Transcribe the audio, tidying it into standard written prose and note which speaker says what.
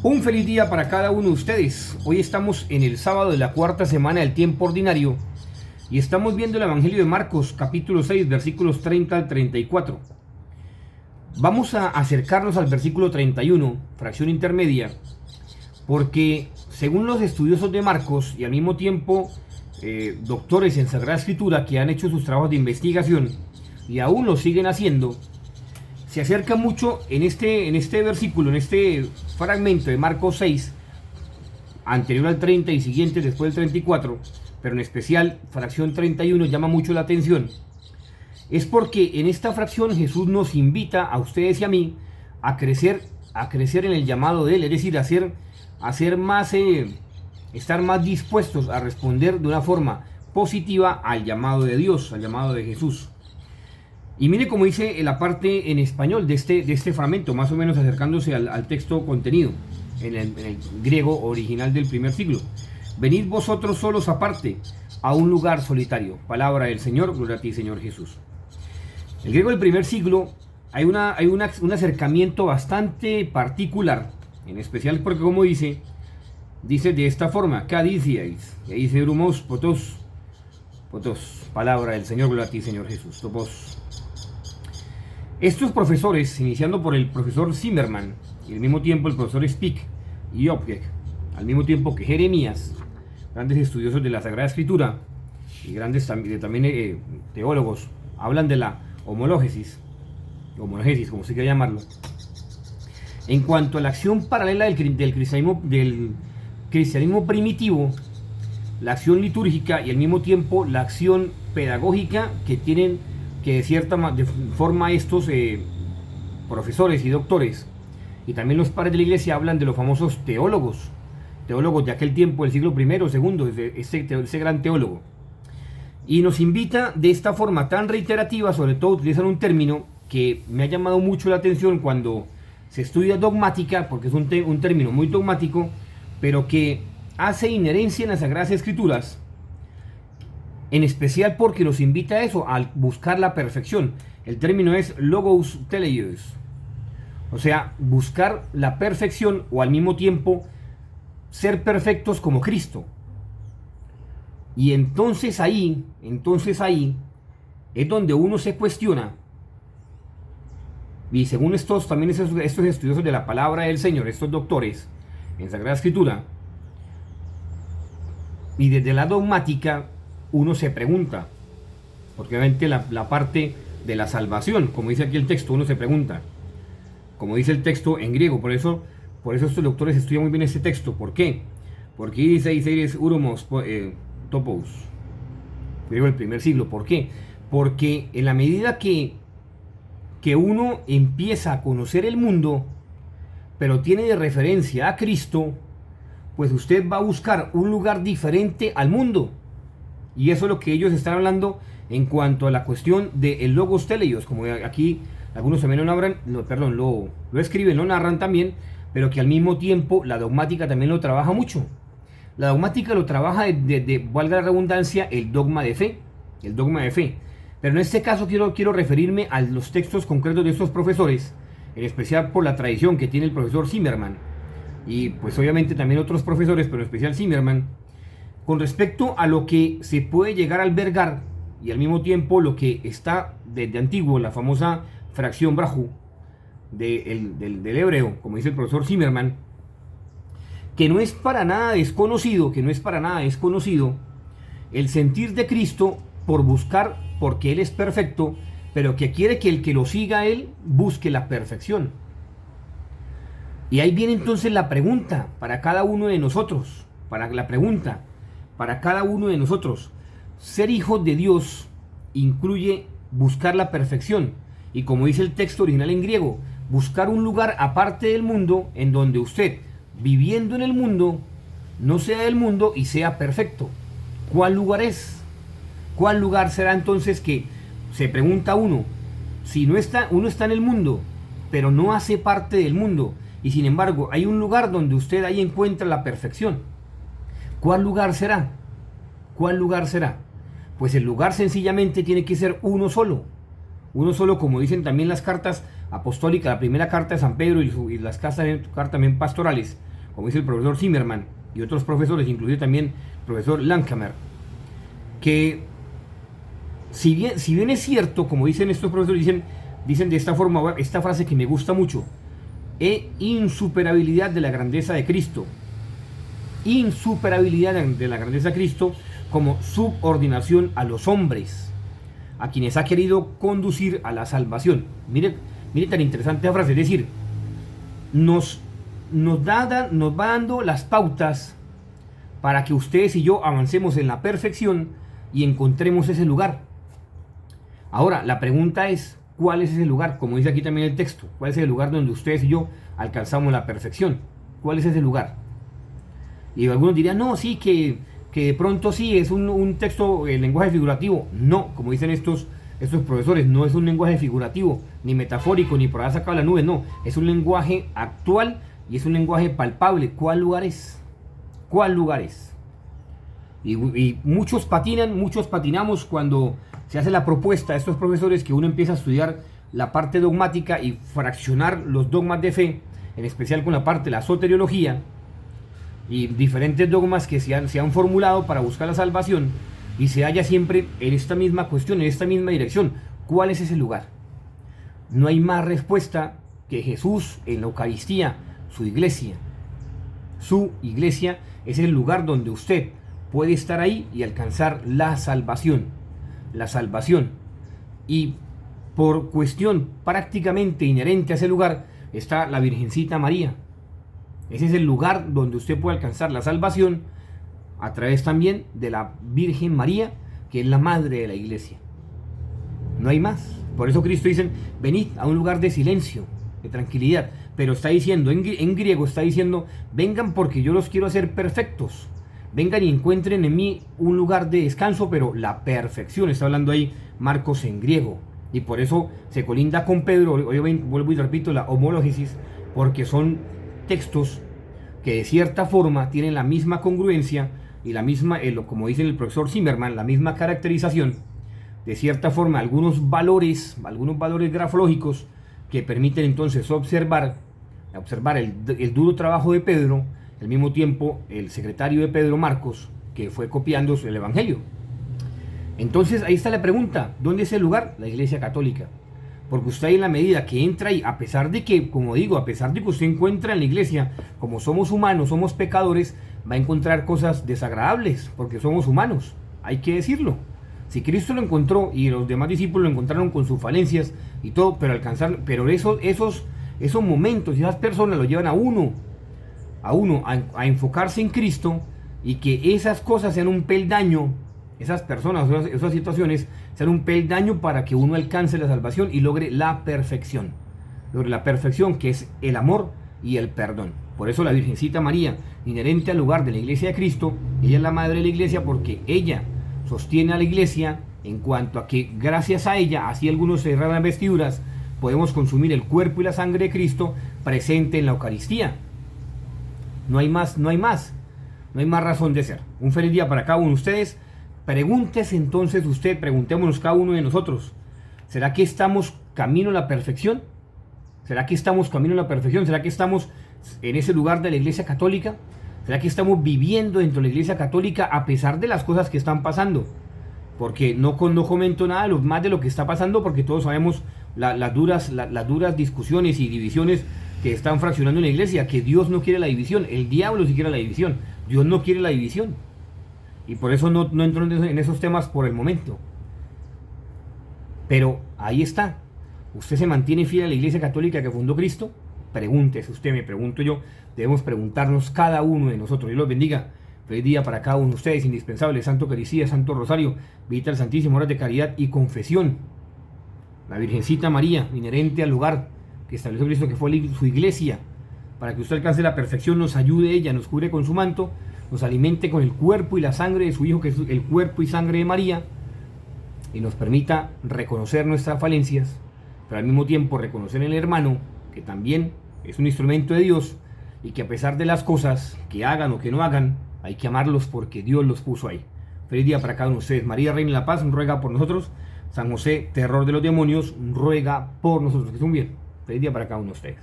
Speaker 1: Un feliz día para cada uno de ustedes. Hoy estamos en el sábado de la cuarta semana del tiempo ordinario y estamos viendo el Evangelio de Marcos, capítulo 6, versículos 30 al 34. Vamos a acercarnos al versículo 31, fracción intermedia, porque según los estudiosos de Marcos y al mismo tiempo doctores en Sagrada Escritura que han hecho sus trabajos de investigación y aún lo siguen haciendo, se acerca mucho en este versículo, en este fragmento de Marcos 6, anterior al 30 y siguiente después del 34, pero en especial fracción 31 llama mucho la atención. Es porque en esta fracción Jesús nos invita a ustedes y a mí a crecer en el llamado de Él, es decir, estar más dispuestos a responder de una forma positiva al llamado de Dios, al llamado de Jesús. Y mire cómo dice la parte en español de este fragmento, más o menos acercándose al texto contenido en el griego original del primer siglo. Venid vosotros solos aparte a un lugar solitario. Palabra del Señor, gloria a ti, Señor Jesús. El griego del primer siglo hay un acercamiento bastante particular, en especial porque como dice de esta forma, cadiciais, y ahí dice brumos, potos, palabra del Señor, gloria a ti, Señor Jesús, topos. Estos profesores, iniciando por el profesor Zimmerman y al mismo tiempo el profesor Spick y Opke, al mismo tiempo que Jeremías, grandes estudiosos de la Sagrada Escritura y grandes también teólogos, hablan de la homologésis, como se quiera llamarlo, en cuanto a la acción paralela del cristianismo primitivo, la acción litúrgica y al mismo tiempo la acción pedagógica que tienen que de cierta forma estos profesores y doctores y también los padres de la iglesia hablan de los famosos teólogos de aquel tiempo, del siglo I o II, ese gran teólogo, y nos invita de esta forma tan reiterativa, sobre todo utilizan un término que me ha llamado mucho la atención cuando se estudia dogmática, porque es un término muy dogmático, pero que hace inherencia en las Sagradas Escrituras, en especial porque nos invita a eso, a buscar la perfección. El término es logos teleios, o sea, buscar la perfección o al mismo tiempo ser perfectos como Cristo. Y entonces ahí es donde uno se cuestiona, y según estos estudiosos de la palabra del Señor, estos doctores en Sagrada Escritura, y desde la dogmática, uno se pregunta, porque obviamente la parte de la salvación, como dice aquí el texto, uno se pregunta, como dice el texto en griego, por eso estos doctores estudian muy bien este texto. ¿Por qué? Porque dice uromos topos, griego del primer siglo. ¿Por qué? Porque en la medida que uno empieza a conocer el mundo, pero tiene de referencia a Cristo, pues usted va a buscar un lugar diferente al mundo. Y eso es lo que ellos están hablando en cuanto a la cuestión del logos teleios, como aquí algunos también lo escriben, lo narran también, pero que al mismo tiempo la dogmática también lo trabaja mucho. La dogmática lo trabaja valga la redundancia, el dogma de fe. Pero en este caso quiero referirme a los textos concretos de estos profesores, en especial por la tradición que tiene el profesor Zimmerman, y pues obviamente también otros profesores, pero en especial Zimmerman, con respecto a lo que se puede llegar a albergar y al mismo tiempo lo que está desde antiguo, la famosa fracción Brahu del hebreo, como dice el profesor Zimmerman, que no es para nada desconocido el sentir de Cristo por buscar, porque Él es perfecto, pero que quiere que el que lo siga a Él busque la perfección. Y ahí viene entonces la pregunta para cada uno de nosotros, ser hijo de Dios incluye buscar la perfección, y como dice el texto original en griego, buscar un lugar aparte del mundo, en donde usted, viviendo en el mundo, no sea del mundo y sea perfecto. ¿Cuál lugar es? ¿Cuál lugar será entonces que se pregunta uno? Si uno está en el mundo, pero no hace parte del mundo, y sin embargo hay un lugar donde usted ahí encuentra la perfección. ¿Cuál lugar será? Pues el lugar sencillamente tiene que ser uno solo, como dicen también las cartas apostólicas, la primera carta de San Pedro y las cartas también pastorales, como dice el profesor Zimmerman y otros profesores, inclusive también el profesor Langhammer, que si bien es cierto, como dicen estos profesores, dicen de esta forma, esta frase que me gusta mucho: insuperabilidad de la grandeza de Cristo, insuperabilidad de la grandeza de Cristo como subordinación a los hombres, a quienes ha querido conducir a la salvación. Mire tan interesante la frase, es decir, nos va dando las pautas para que ustedes y yo avancemos en la perfección y encontremos ese lugar. Ahora, la pregunta es, ¿cuál es ese lugar? Como dice aquí también el texto, ¿cuál es el lugar donde ustedes y yo alcanzamos la perfección? ¿Cuál es ese lugar? Y algunos dirían, no, sí, que de pronto sí, es un texto en lenguaje figurativo. No, como dicen estos profesores, no es un lenguaje figurativo, ni metafórico, ni por allá sacado la nube, no. Es un lenguaje actual y es un lenguaje palpable. ¿Cuál lugar es? ¿Cuál lugar es? Y muchos patinamos cuando se hace la propuesta a estos profesores que uno empieza a estudiar la parte dogmática y fraccionar los dogmas de fe, en especial con la parte de la soteriología y diferentes dogmas que se han formulado para buscar la salvación, y se halla siempre en esta misma cuestión, en esta misma dirección. ¿Cuál es ese lugar? No hay más respuesta que Jesús en la Eucaristía, su iglesia. Su iglesia es el lugar donde usted puede estar ahí y alcanzar la salvación. La salvación. Y por cuestión prácticamente inherente a ese lugar está la Virgencita María. Ese es el lugar donde usted puede alcanzar la salvación a través también de la Virgen María, que es la madre de la iglesia. No hay más. Por eso Cristo dice, venid a un lugar de silencio, de tranquilidad. Pero está diciendo, en griego está diciendo, vengan porque yo los quiero hacer perfectos. Vengan y encuentren en mí un lugar de descanso, pero la perfección. Está hablando ahí Marcos en griego. Y por eso se colinda con Pedro, hoy vuelvo y repito, la homologesis, porque son textos que de cierta forma tienen la misma congruencia y la misma, como dice el profesor Zimmerman, la misma caracterización, de cierta forma algunos valores grafológicos que permiten entonces observar el duro trabajo de Pedro, al mismo tiempo el secretario de Pedro, Marcos, que fue copiando el Evangelio. Entonces ahí está la pregunta, ¿dónde es el lugar? La Iglesia Católica. Porque usted, en la medida que entra ahí, a pesar de que, como digo, a pesar de que usted encuentra en la iglesia, como somos humanos, somos pecadores, va a encontrar cosas desagradables, porque somos humanos, hay que decirlo. Si Cristo lo encontró y los demás discípulos lo encontraron con sus falencias y todo, pero esos momentos y esas personas lo llevan a uno a enfocarse en Cristo, y que esas cosas sean un peldaño, esas personas, esas situaciones sean un peldaño para que uno alcance la salvación y logre la perfección. Logre la perfección, que es el amor y el perdón. Por eso la Virgencita María, inherente al lugar de la Iglesia de Cristo, ella es la madre de la Iglesia, porque ella sostiene a la Iglesia en cuanto a que gracias a ella, así algunos se rasgan vestiduras, podemos consumir el cuerpo y la sangre de Cristo presente en la Eucaristía. No hay más razón de ser. Un feliz día para cada uno de ustedes. Pregúntese entonces usted, preguntémonos cada uno de nosotros, ¿será que estamos camino a la perfección? ¿Será que estamos camino a la perfección? ¿Será que estamos en ese lugar de la Iglesia Católica? ¿Será que estamos viviendo dentro de la Iglesia Católica a pesar de las cosas que están pasando? Porque no comento nada más de lo que está pasando, porque todos sabemos las duras discusiones y divisiones que están fraccionando en la Iglesia, que Dios no quiere la división, el diablo sí quiere la división, Dios no quiere la división. Y por eso no entro en esos temas por el momento. Pero ahí está. ¿Usted se mantiene fiel a la Iglesia Católica que fundó Cristo? Pregúntese usted, me pregunto yo. Debemos preguntarnos cada uno de nosotros. Dios los bendiga. Feliz día para cada uno de ustedes. Indispensable. Santo Eucaristía, Santo Rosario, visita al Santísimo, horas de caridad y confesión. La Virgencita María, inherente al lugar que estableció Cristo, que fue su iglesia, para que usted alcance la perfección, nos ayude ella, nos cubre con su manto, nos alimente con el cuerpo y la sangre de su Hijo, que es el cuerpo y sangre de María, y nos permita reconocer nuestras falencias, pero al mismo tiempo reconocer en el hermano, que también es un instrumento de Dios, y que a pesar de las cosas que hagan o que no hagan, hay que amarlos porque Dios los puso ahí. Feliz día para cada uno de ustedes. María, Reina de la Paz, ruega por nosotros. San José, terror de los demonios, ruega por nosotros. Que estén bien. Feliz día para cada uno de ustedes.